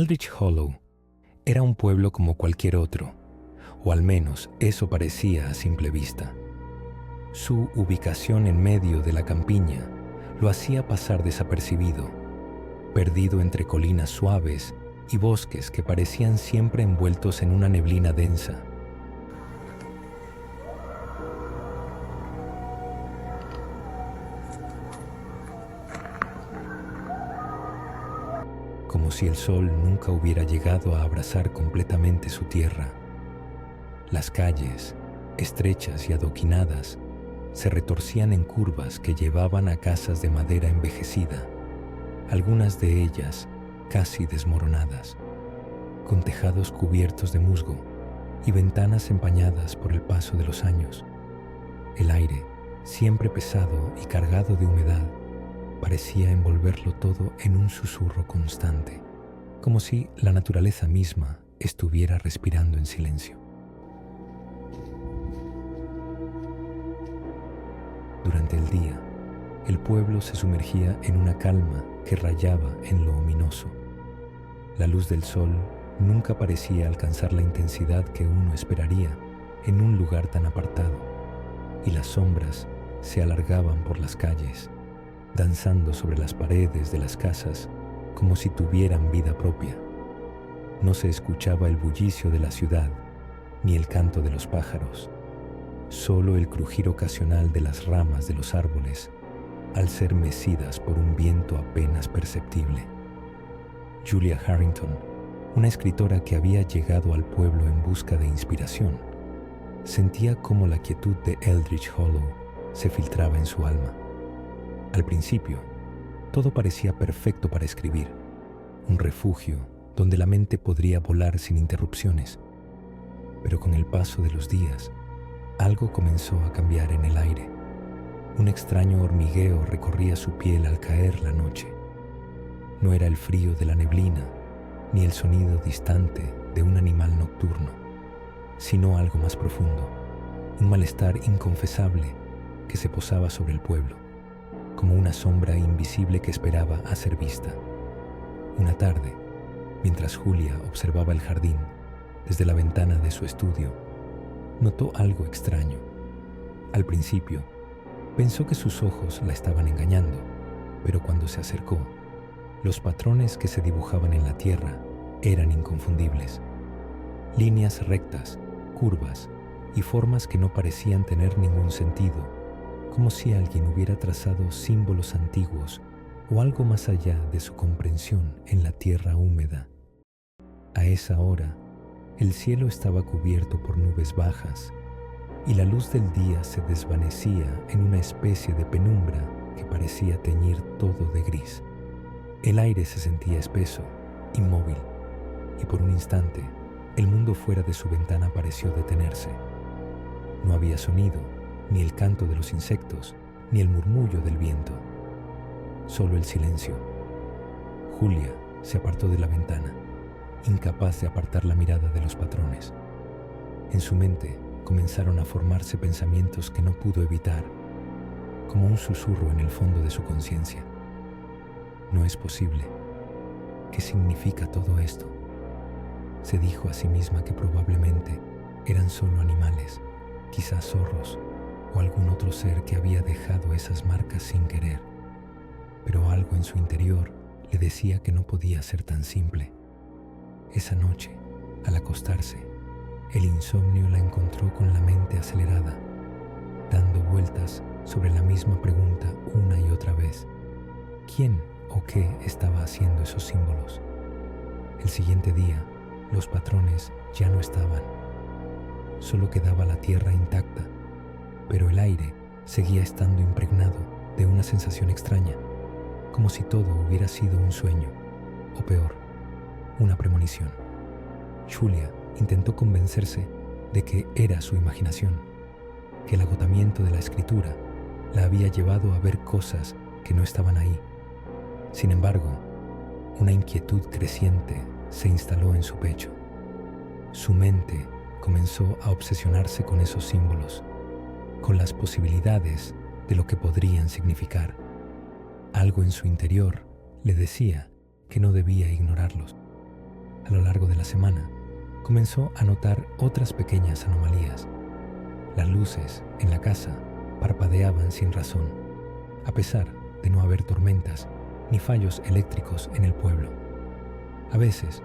Eldritch Hollow era un pueblo como cualquier otro, o al menos eso parecía a simple vista. Su ubicación en medio de la campiña lo hacía pasar desapercibido, perdido entre colinas suaves y bosques que parecían siempre envueltos en una neblina densa. Como si el sol nunca hubiera llegado a abrazar completamente su tierra. Las calles, estrechas y adoquinadas, se retorcían en curvas que llevaban a casas de madera envejecida, algunas de ellas casi desmoronadas, con tejados cubiertos de musgo y ventanas empañadas por el paso de los años. El aire, siempre pesado y cargado de humedad, parecía envolverlo todo en un susurro constante, como si la naturaleza misma estuviera respirando en silencio. Durante el día, el pueblo se sumergía en una calma que rayaba en lo ominoso. La luz del sol nunca parecía alcanzar la intensidad que uno esperaría en un lugar tan apartado, y las sombras se alargaban por las calles, danzando sobre las paredes de las casas como si tuvieran vida propia. No se escuchaba el bullicio de la ciudad, ni el canto de los pájaros, solo el crujir ocasional de las ramas de los árboles al ser mecidas por un viento apenas perceptible. Julia Harrington, una escritora que había llegado al pueblo en busca de inspiración, sentía cómo la quietud de Eldritch Hollow se filtraba en su alma. Al principio, todo parecía perfecto para escribir, un refugio donde la mente podría volar sin interrupciones. Pero con el paso de los días, algo comenzó a cambiar en el aire. Un extraño hormigueo recorría su piel al caer la noche. No era el frío de la neblina, ni el sonido distante de un animal nocturno, sino algo más profundo, un malestar inconfesable que se posaba sobre el pueblo, como una sombra invisible que esperaba a ser vista. Una tarde, mientras Julia observaba el jardín desde la ventana de su estudio, notó algo extraño. Al principio, pensó que sus ojos la estaban engañando, pero cuando se acercó, los patrones que se dibujaban en la tierra eran inconfundibles. Líneas rectas, curvas y formas que no parecían tener ningún sentido, como si alguien hubiera trazado símbolos antiguos o algo más allá de su comprensión en la tierra húmeda. A esa hora, el cielo estaba cubierto por nubes bajas y la luz del día se desvanecía en una especie de penumbra que parecía teñir todo de gris. El aire se sentía espeso, inmóvil, y por un instante el mundo fuera de su ventana pareció detenerse. No había sonido, ni el canto de los insectos, ni el murmullo del viento. Solo el silencio. Julia se apartó de la ventana, incapaz de apartar la mirada de los patrones. En su mente comenzaron a formarse pensamientos que no pudo evitar, como un susurro en el fondo de su conciencia. No es posible. ¿Qué significa todo esto? Se dijo a sí misma que probablemente eran solo animales, quizás zorros o algún otro ser que había dejado esas marcas sin querer. Pero algo en su interior le decía que no podía ser tan simple. Esa noche, al acostarse, el insomnio la encontró con la mente acelerada, dando vueltas sobre la misma pregunta una y otra vez. ¿Quién o qué estaba haciendo esos símbolos? El siguiente día, los patrones ya no estaban. Solo quedaba la tierra intacta, pero el aire seguía estando impregnado de una sensación extraña, como si todo hubiera sido un sueño, o peor, una premonición. Julia intentó convencerse de que era su imaginación, que el agotamiento de la escritura la había llevado a ver cosas que no estaban ahí. Sin embargo, una inquietud creciente se instaló en su pecho. Su mente comenzó a obsesionarse con esos símbolos, con las posibilidades de lo que podrían significar. Algo en su interior le decía que no debía ignorarlos. A lo largo de la semana, comenzó a notar otras pequeñas anomalías. Las luces en la casa parpadeaban sin razón, a pesar de no haber tormentas ni fallos eléctricos en el pueblo. A veces,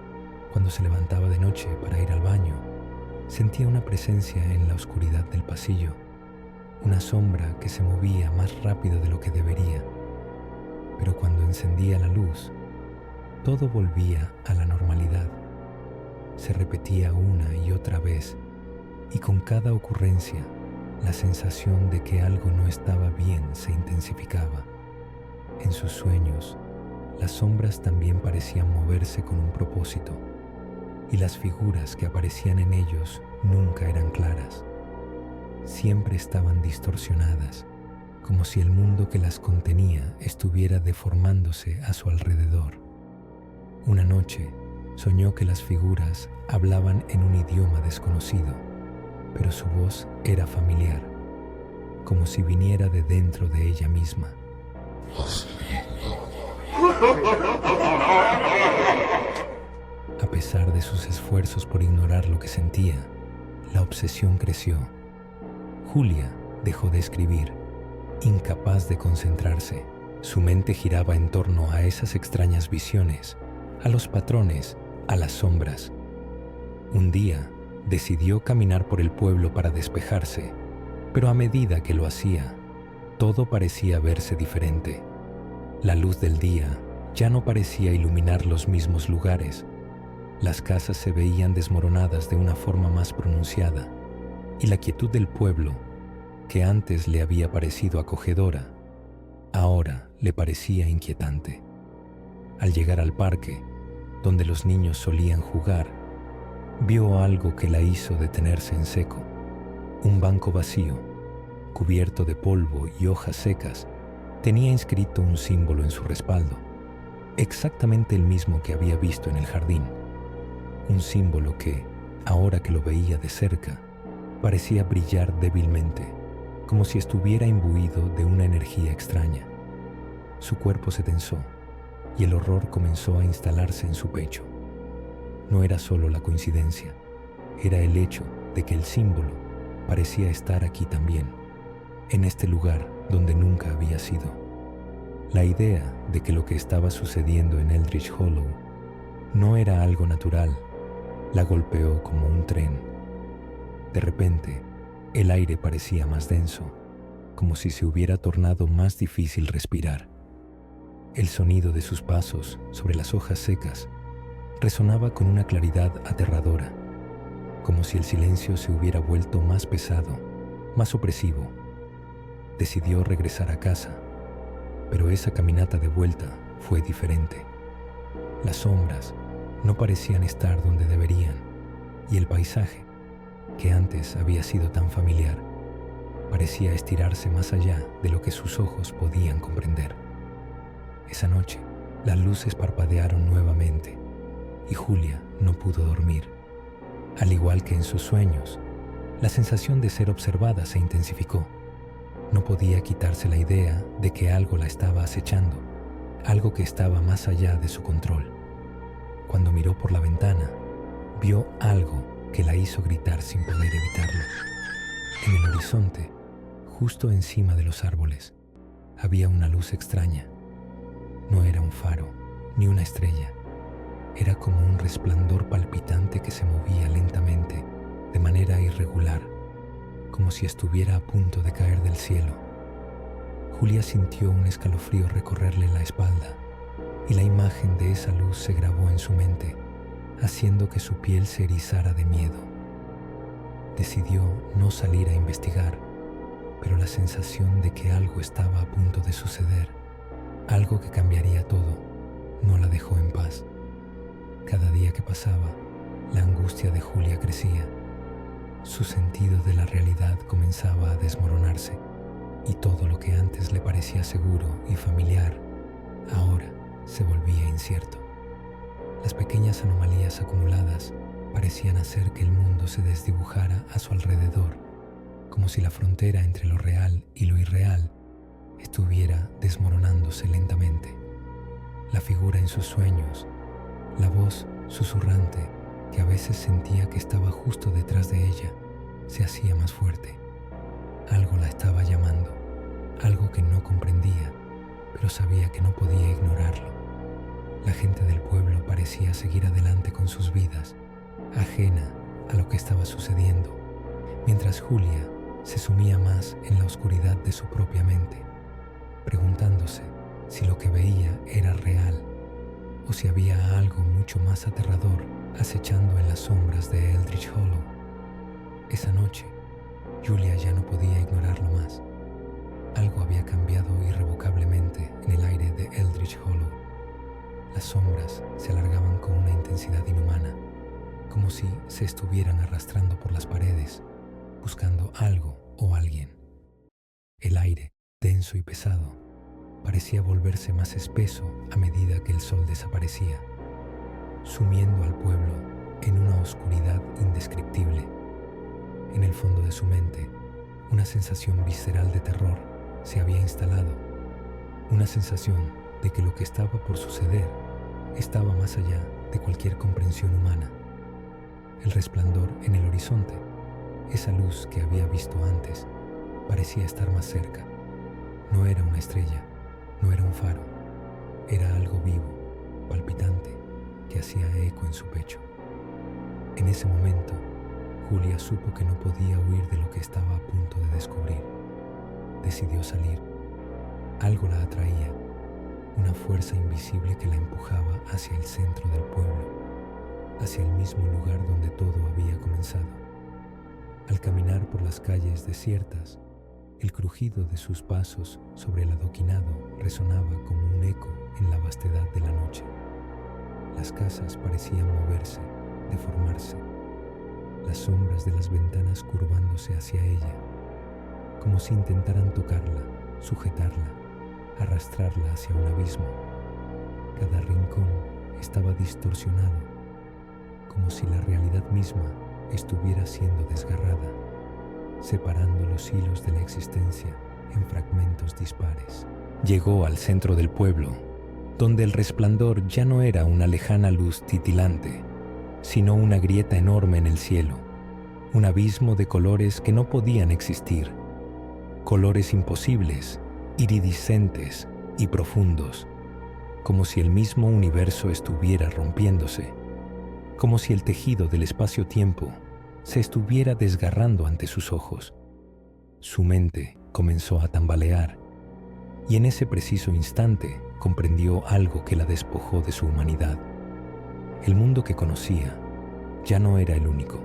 cuando se levantaba de noche para ir al baño, sentía una presencia en la oscuridad del pasillo, una sombra que se movía más rápido de lo que debería. Pero cuando encendía la luz, todo volvía a la normalidad. Se repetía una y otra vez, y con cada ocurrencia, la sensación de que algo no estaba bien se intensificaba. En sus sueños, las sombras también parecían moverse con un propósito, y las figuras que aparecían en ellos nunca eran claras. Siempre estaban distorsionadas, como si el mundo que las contenía estuviera deformándose a su alrededor. Una noche, soñó que las figuras hablaban en un idioma desconocido, pero su voz era familiar, como si viniera de dentro de ella misma. A pesar de sus esfuerzos por ignorar lo que sentía, la obsesión creció. Julia dejó de escribir, incapaz de concentrarse. Su mente giraba en torno a esas extrañas visiones, a los patrones, a las sombras. Un día, decidió caminar por el pueblo para despejarse, pero a medida que lo hacía, todo parecía verse diferente. La luz del día ya no parecía iluminar los mismos lugares. Las casas se veían desmoronadas de una forma más pronunciada, y la quietud del pueblo, que antes le había parecido acogedora, ahora le parecía inquietante. Al llegar al parque, donde los niños solían jugar, vio algo que la hizo detenerse en seco. Un banco vacío, cubierto de polvo y hojas secas, tenía inscrito un símbolo en su respaldo, exactamente el mismo que había visto en el jardín. Un símbolo que, ahora que lo veía de cerca, parecía brillar débilmente, como si estuviera imbuido de una energía extraña. Su cuerpo se tensó y el horror comenzó a instalarse en su pecho. No era solo la coincidencia, era el hecho de que el símbolo parecía estar aquí también, en este lugar donde nunca había sido. La idea de que lo que estaba sucediendo en Eldritch Hollow no era algo natural la golpeó como un tren. De repente, el aire parecía más denso, como si se hubiera tornado más difícil respirar. El sonido de sus pasos sobre las hojas secas resonaba con una claridad aterradora, como si el silencio se hubiera vuelto más pesado, más opresivo. Decidió regresar a casa, pero esa caminata de vuelta fue diferente. Las sombras no parecían estar donde deberían, y el paisaje, que antes había sido tan familiar, parecía estirarse más allá de lo que sus ojos podían comprender. Esa noche, las luces parpadearon nuevamente, y Julia no pudo dormir. Al igual que en sus sueños, la sensación de ser observada se intensificó. No podía quitarse la idea de que algo la estaba acechando, algo que estaba más allá de su control. Cuando miró por la ventana, vio algo que la hizo gritar sin poder evitarlo. En el horizonte, justo encima de los árboles, había una luz extraña. No era un faro, ni una estrella. Era como un resplandor palpitante que se movía lentamente, de manera irregular, como si estuviera a punto de caer del cielo. Julia sintió un escalofrío recorrerle la espalda, y la imagen de esa luz se grabó en su mente, haciendo que su piel se erizara de miedo. Decidió no salir a investigar, pero la sensación de que algo estaba a punto de suceder, algo que cambiaría todo, no la dejó en paz. Cada día que pasaba, la angustia de Julia crecía. Su sentido de la realidad comenzaba a desmoronarse, y todo lo que antes le parecía seguro y familiar, ahora se volvía incierto. Las pequeñas anomalías acumuladas parecían hacer que el mundo se desdibujara a su alrededor, como si la frontera entre lo real y lo irreal estuviera desmoronándose lentamente. La figura en sus sueños, la voz susurrante, que a veces sentía que estaba justo detrás de ella, se hacía más fuerte. Algo la estaba llamando, algo que no comprendía, pero sabía que no podía ignorarlo. La gente del pueblo parecía seguir adelante con sus vidas, ajena a lo que estaba sucediendo, mientras Julia se sumía más en la oscuridad de su propia mente, preguntándose si lo que veía era real o si había algo mucho más aterrador acechando en las sombras de Eldritch Hollow. Esa noche, Julia ya no podía ignorarlo más. Algo había cambiado irrevocablemente en el aire de Eldritch Hollow. Las sombras se alargaban con una intensidad inhumana, como si se estuvieran arrastrando por las paredes, buscando algo o alguien. El aire, denso y pesado, parecía volverse más espeso a medida que el sol desaparecía, sumiendo al pueblo en una oscuridad indescriptible. En el fondo de su mente, una sensación visceral de terror se había instalado, una sensación de que lo que estaba por suceder estaba más allá de cualquier comprensión humana. El resplandor en el horizonte, esa luz que había visto antes, parecía estar más cerca. No era una estrella, no era un faro, era algo vivo, palpitante, que hacía eco en su pecho. En ese momento, Julia supo que no podía huir de lo que estaba a punto de descubrir. Decidió salir. Algo la atraía, una fuerza invisible que la empujaba hacia el centro del pueblo, hacia el mismo lugar donde todo había comenzado. Al caminar por las calles desiertas, el crujido de sus pasos sobre el adoquinado resonaba como un eco en la vastedad de la noche. Las casas parecían moverse, deformarse, las sombras de las ventanas curvándose hacia ella, como si intentaran tocarla, sujetarla, arrastrarla hacia un abismo. Cada rincón estaba distorsionado, como si la realidad misma estuviera siendo desgarrada, separando los hilos de la existencia en fragmentos dispares. Llegó al centro del pueblo, donde el resplandor ya no era una lejana luz titilante, sino una grieta enorme en el cielo, un abismo de colores que no podían existir, colores imposibles, iridiscentes y profundos, como si el mismo universo estuviera rompiéndose, como si el tejido del espacio-tiempo se estuviera desgarrando ante sus ojos. Su mente comenzó a tambalear, y en ese preciso instante comprendió algo que la despojó de su humanidad. El mundo que conocía ya no era el único,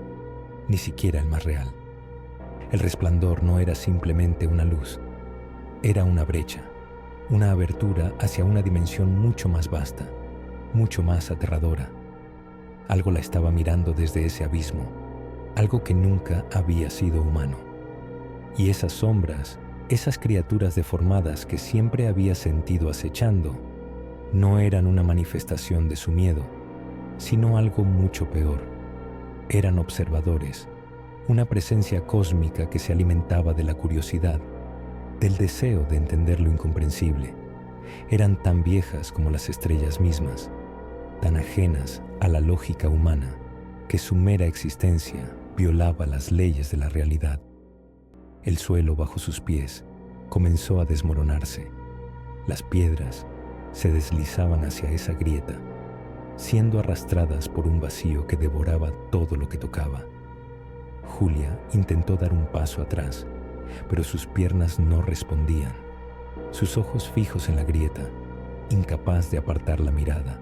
ni siquiera el más real. El resplandor no era simplemente una luz, era una brecha, una abertura hacia una dimensión mucho más vasta, mucho más aterradora. Algo la estaba mirando desde ese abismo, algo que nunca había sido humano. Y esas sombras, esas criaturas deformadas que siempre había sentido acechando, no eran una manifestación de su miedo, sino algo mucho peor. Eran observadores, una presencia cósmica que se alimentaba de la curiosidad, del deseo de entender lo incomprensible. Eran tan viejas como las estrellas mismas, tan ajenas a la lógica humana, que su mera existencia violaba las leyes de la realidad. El suelo bajo sus pies comenzó a desmoronarse. Las piedras se deslizaban hacia esa grieta, siendo arrastradas por un vacío que devoraba todo lo que tocaba. Julia intentó dar un paso atrás, pero sus piernas no respondían. Sus ojos fijos en la grieta, incapaz de apartar la mirada.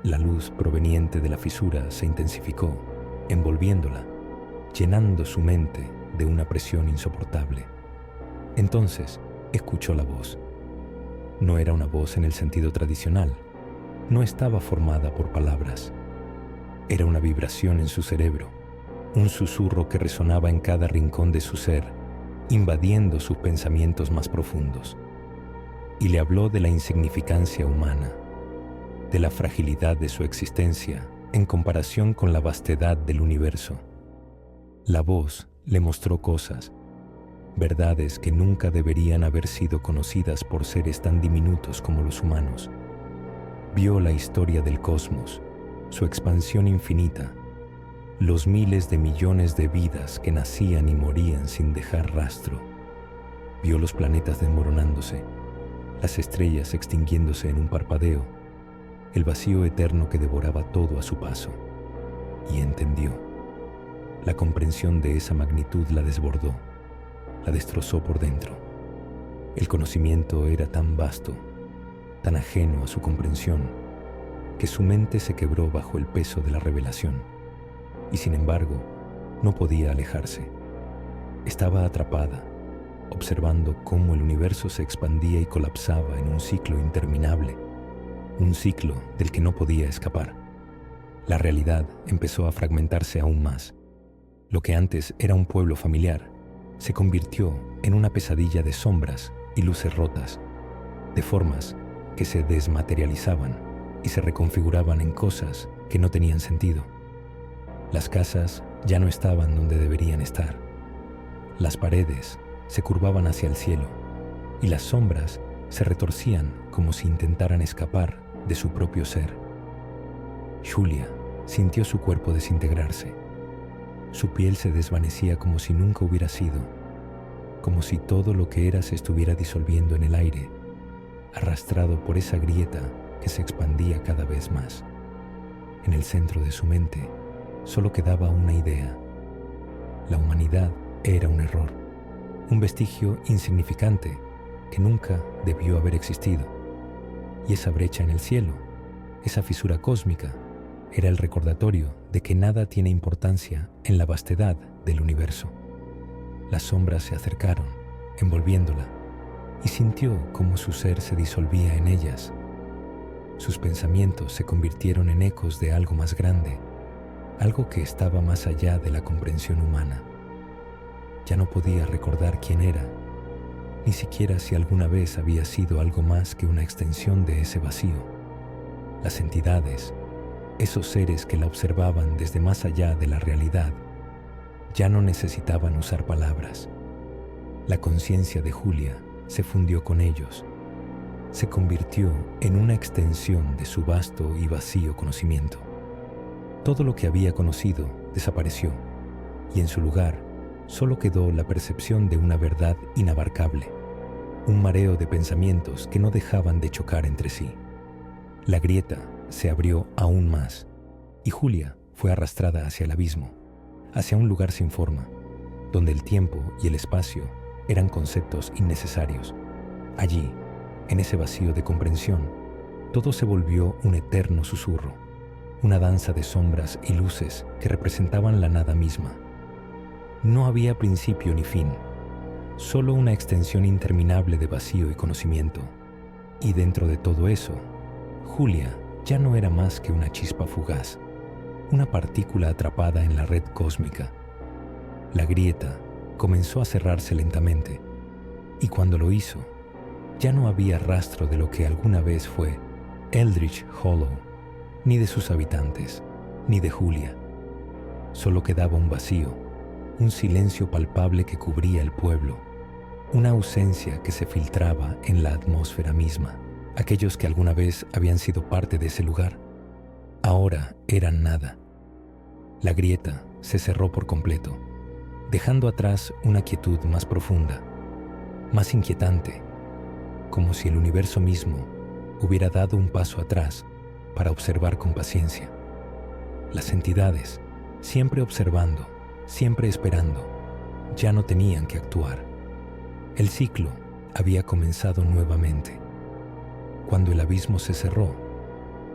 La luz proveniente de la fisura se intensificó, envolviéndola, llenando su mente de una presión insoportable. Entonces escuchó la voz. No era una voz en el sentido tradicional, no estaba formada por palabras. Era una vibración en su cerebro, un susurro que resonaba en cada rincón de su ser, invadiendo sus pensamientos más profundos. Y le habló de la insignificancia humana, de la fragilidad de su existencia en comparación con la vastedad del universo. La voz le mostró cosas, verdades que nunca deberían haber sido conocidas por seres tan diminutos como los humanos. Vio la historia del cosmos, su expansión infinita, los miles de millones de vidas que nacían y morían sin dejar rastro. Vio los planetas desmoronándose, las estrellas extinguiéndose en un parpadeo, el vacío eterno que devoraba todo a su paso. Y entendió. La comprensión de esa magnitud la desbordó, la destrozó por dentro. El conocimiento era tan vasto, tan ajeno a su comprensión, que su mente se quebró bajo el peso de la revelación. Y sin embargo, no podía alejarse. Estaba atrapada, observando cómo el universo se expandía y colapsaba en un ciclo interminable, un ciclo del que no podía escapar. La realidad empezó a fragmentarse aún más. Lo que antes era un pueblo familiar se convirtió en una pesadilla de sombras y luces rotas, de formas que se desmaterializaban y se reconfiguraban en cosas que no tenían sentido. Las casas ya no estaban donde deberían estar. Las paredes se curvaban hacia el cielo y las sombras se retorcían como si intentaran escapar de su propio ser. Julia sintió su cuerpo desintegrarse. Su piel se desvanecía como si nunca hubiera sido, como si todo lo que era se estuviera disolviendo en el aire, arrastrado por esa grieta que se expandía cada vez más. En el centro de su mente solo quedaba una idea. La humanidad era un error, un vestigio insignificante que nunca debió haber existido. Y esa brecha en el cielo, esa fisura cósmica, era el recordatorio de que nada tiene importancia en la vastedad del universo. Las sombras se acercaron, envolviéndola, y sintió cómo su ser se disolvía en ellas. Sus pensamientos se convirtieron en ecos de algo más grande, algo que estaba más allá de la comprensión humana. Ya no podía recordar quién era, ni siquiera si alguna vez había sido algo más que una extensión de ese vacío. Las entidades, esos seres que la observaban desde más allá de la realidad, ya no necesitaban usar palabras. La conciencia de Julia se fundió con ellos, se convirtió en una extensión de su vasto y vacío conocimiento. Todo lo que había conocido desapareció, y en su lugar solo quedó la percepción de una verdad inabarcable, un mareo de pensamientos que no dejaban de chocar entre sí. La grieta se abrió aún más, y Julia fue arrastrada hacia el abismo, hacia un lugar sin forma, donde el tiempo y el espacio eran conceptos innecesarios. Allí, en ese vacío de comprensión, todo se volvió un eterno susurro, una danza de sombras y luces que representaban la nada misma. No había principio ni fin, solo una extensión interminable de vacío y conocimiento. Y dentro de todo eso, Julia ya no era más que una chispa fugaz, una partícula atrapada en la red cósmica. La grieta comenzó a cerrarse lentamente, y cuando lo hizo, ya no había rastro de lo que alguna vez fue Eldritch Hollow, ni de sus habitantes, ni de Julia. Solo quedaba un vacío, un silencio palpable que cubría el pueblo, una ausencia que se filtraba en la atmósfera misma. Aquellos que alguna vez habían sido parte de ese lugar, ahora eran nada. La grieta se cerró por completo, dejando atrás una quietud más profunda, más inquietante, como si el universo mismo hubiera dado un paso atrás para observar con paciencia. Las entidades, siempre observando, siempre esperando, ya no tenían que actuar. El ciclo había comenzado nuevamente. Cuando el abismo se cerró,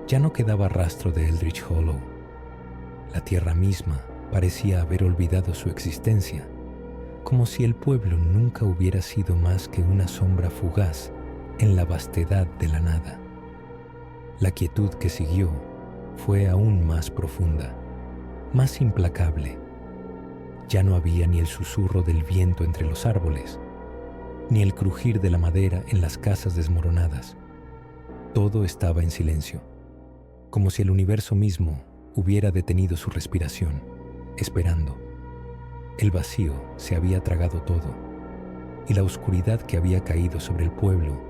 ya no quedaba rastro de Eldritch Hollow. La tierra misma parecía haber olvidado su existencia, como si el pueblo nunca hubiera sido más que una sombra fugaz en la vastedad de la nada. La quietud que siguió fue aún más profunda, más implacable. Ya no había ni el susurro del viento entre los árboles, ni el crujir de la madera en las casas desmoronadas. Todo estaba en silencio, como si el universo mismo hubiera detenido su respiración, esperando. El vacío se había tragado todo, y la oscuridad que había caído sobre el pueblo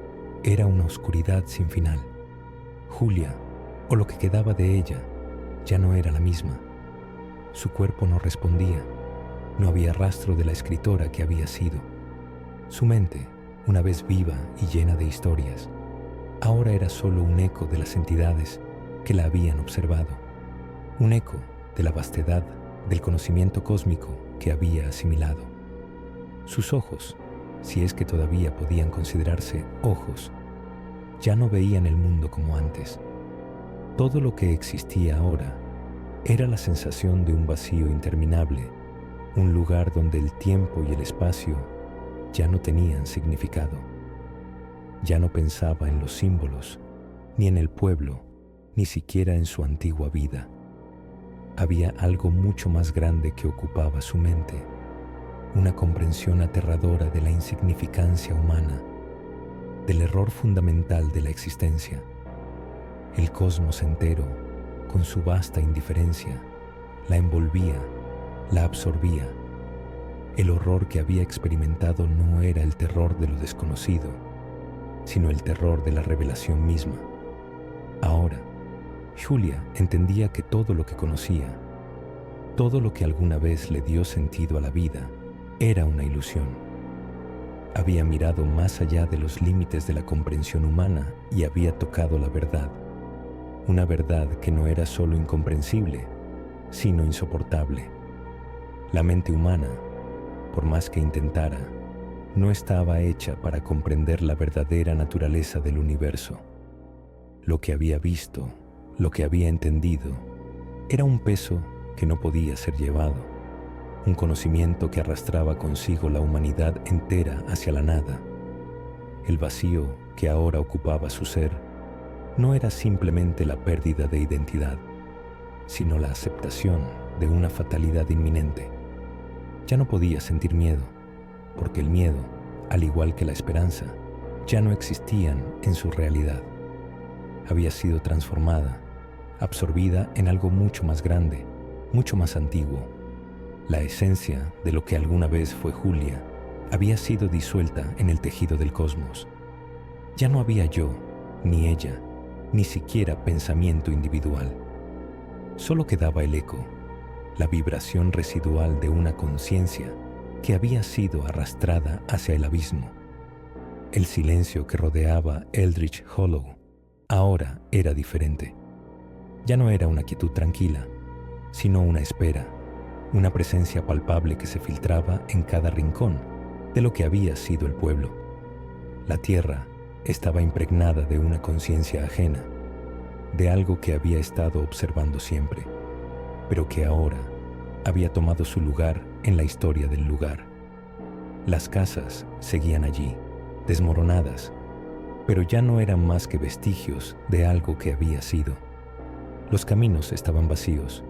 era una oscuridad sin final. Julia, o lo que quedaba de ella, ya no era la misma. Su cuerpo no respondía. No había rastro de la escritora que había sido. Su mente, una vez viva y llena de historias, ahora era solo un eco de las entidades que la habían observado. Un eco de la vastedad del conocimiento cósmico que había asimilado. Sus ojos, si es que todavía podían considerarse ojos, ya no veían el mundo como antes. Todo lo que existía ahora era la sensación de un vacío interminable, un lugar donde el tiempo y el espacio ya no tenían significado. Ya no pensaba en los símbolos, ni en el pueblo, ni siquiera en su antigua vida. Había algo mucho más grande que ocupaba su mente, una comprensión aterradora de la insignificancia humana, del error fundamental de la existencia. El cosmos entero, con su vasta indiferencia, la envolvía, la absorbía. El horror que había experimentado no era el terror de lo desconocido, sino el terror de la revelación misma. Ahora, Julia entendía que todo lo que conocía, todo lo que alguna vez le dio sentido a la vida, era una ilusión. Había mirado más allá de los límites de la comprensión humana y había tocado la verdad. Una verdad que no era solo incomprensible, sino insoportable. La mente humana, por más que intentara, no estaba hecha para comprender la verdadera naturaleza del universo. Lo que había visto, lo que había entendido, era un peso que no podía ser llevado. Un conocimiento que arrastraba consigo la humanidad entera hacia la nada. El vacío que ahora ocupaba su ser no era simplemente la pérdida de identidad, sino la aceptación de una fatalidad inminente. Ya no podía sentir miedo, porque el miedo, al igual que la esperanza, ya no existían en su realidad. Había sido transformada, absorbida en algo mucho más grande, mucho más antiguo. La esencia de lo que alguna vez fue Julia había sido disuelta en el tejido del cosmos. Ya no había yo, ni ella, ni siquiera pensamiento individual. Solo quedaba el eco, la vibración residual de una conciencia que había sido arrastrada hacia el abismo. El silencio que rodeaba Eldritch Hollow ahora era diferente. Ya no era una quietud tranquila, sino una espera, una presencia palpable que se filtraba en cada rincón de lo que había sido el pueblo. La tierra estaba impregnada de una conciencia ajena, de algo que había estado observando siempre, pero que ahora había tomado su lugar en la historia del lugar. Las casas seguían allí, desmoronadas, pero ya no eran más que vestigios de algo que había sido. Los caminos estaban vacíos,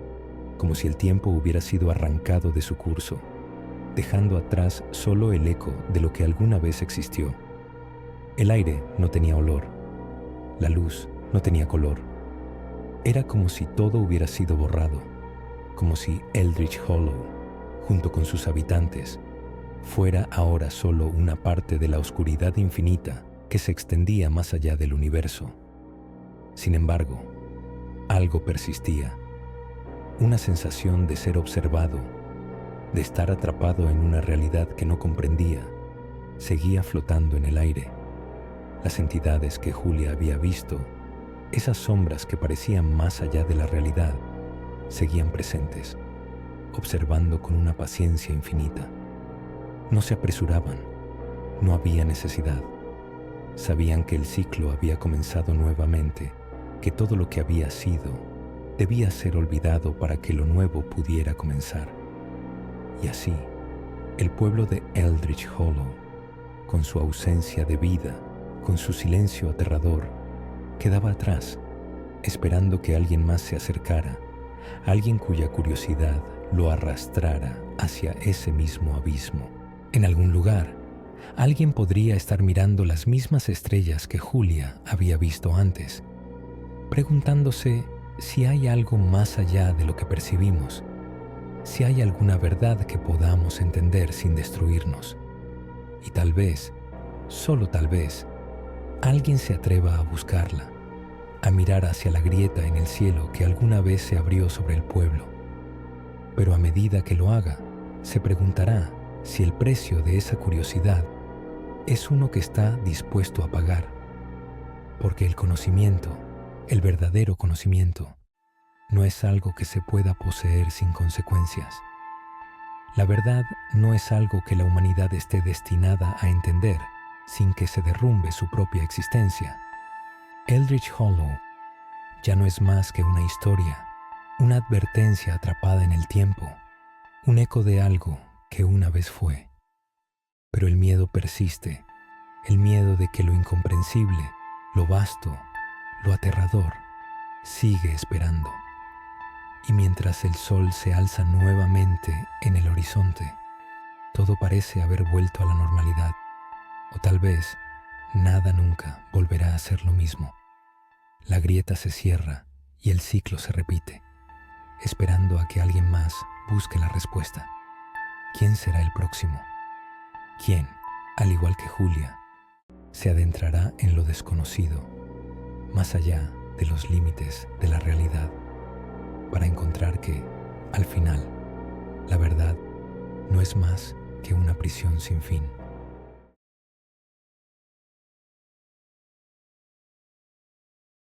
como si el tiempo hubiera sido arrancado de su curso, dejando atrás solo el eco de lo que alguna vez existió. El aire no tenía olor, la luz no tenía color. Era como si todo hubiera sido borrado, como si Eldritch Hollow, junto con sus habitantes, fuera ahora solo una parte de la oscuridad infinita que se extendía más allá del universo. Sin embargo, algo persistía, una sensación de ser observado, de estar atrapado en una realidad que no comprendía, seguía flotando en el aire. Las entidades que Julia había visto, esas sombras que parecían más allá de la realidad, seguían presentes, observando con una paciencia infinita. No se apresuraban, no había necesidad. Sabían que el ciclo había comenzado nuevamente, que todo lo que había sido debía ser olvidado para que lo nuevo pudiera comenzar. Y así, el pueblo de Eldritch Hollow, con su ausencia de vida, con su silencio aterrador, quedaba atrás, esperando que alguien más se acercara, alguien cuya curiosidad lo arrastrara hacia ese mismo abismo. En algún lugar, alguien podría estar mirando las mismas estrellas que Julia había visto antes, preguntándose si hay algo más allá de lo que percibimos, si hay alguna verdad que podamos entender sin destruirnos. Y tal vez, solo tal vez, alguien se atreva a buscarla, a mirar hacia la grieta en el cielo que alguna vez se abrió sobre el pueblo. Pero a medida que lo haga, se preguntará si el precio de esa curiosidad es uno que está dispuesto a pagar. Porque el conocimiento, el verdadero conocimiento, no es algo que se pueda poseer sin consecuencias. La verdad no es algo que la humanidad esté destinada a entender sin que se derrumbe su propia existencia. Eldritch Hollow ya no es más que una historia, una advertencia atrapada en el tiempo, un eco de algo que una vez fue. Pero el miedo persiste, el miedo de que lo incomprensible, lo vasto, lo aterrador, sigue esperando. Y mientras el sol se alza nuevamente en el horizonte, todo parece haber vuelto a la normalidad, o tal vez nada nunca volverá a ser lo mismo. La grieta se cierra y el ciclo se repite, esperando a que alguien más busque la respuesta. ¿Quién será el próximo? ¿Quién, al igual que Julia, se adentrará en lo desconocido, más allá de los límites de la realidad, para encontrar que, al final, la verdad no es más que una prisión sin fin?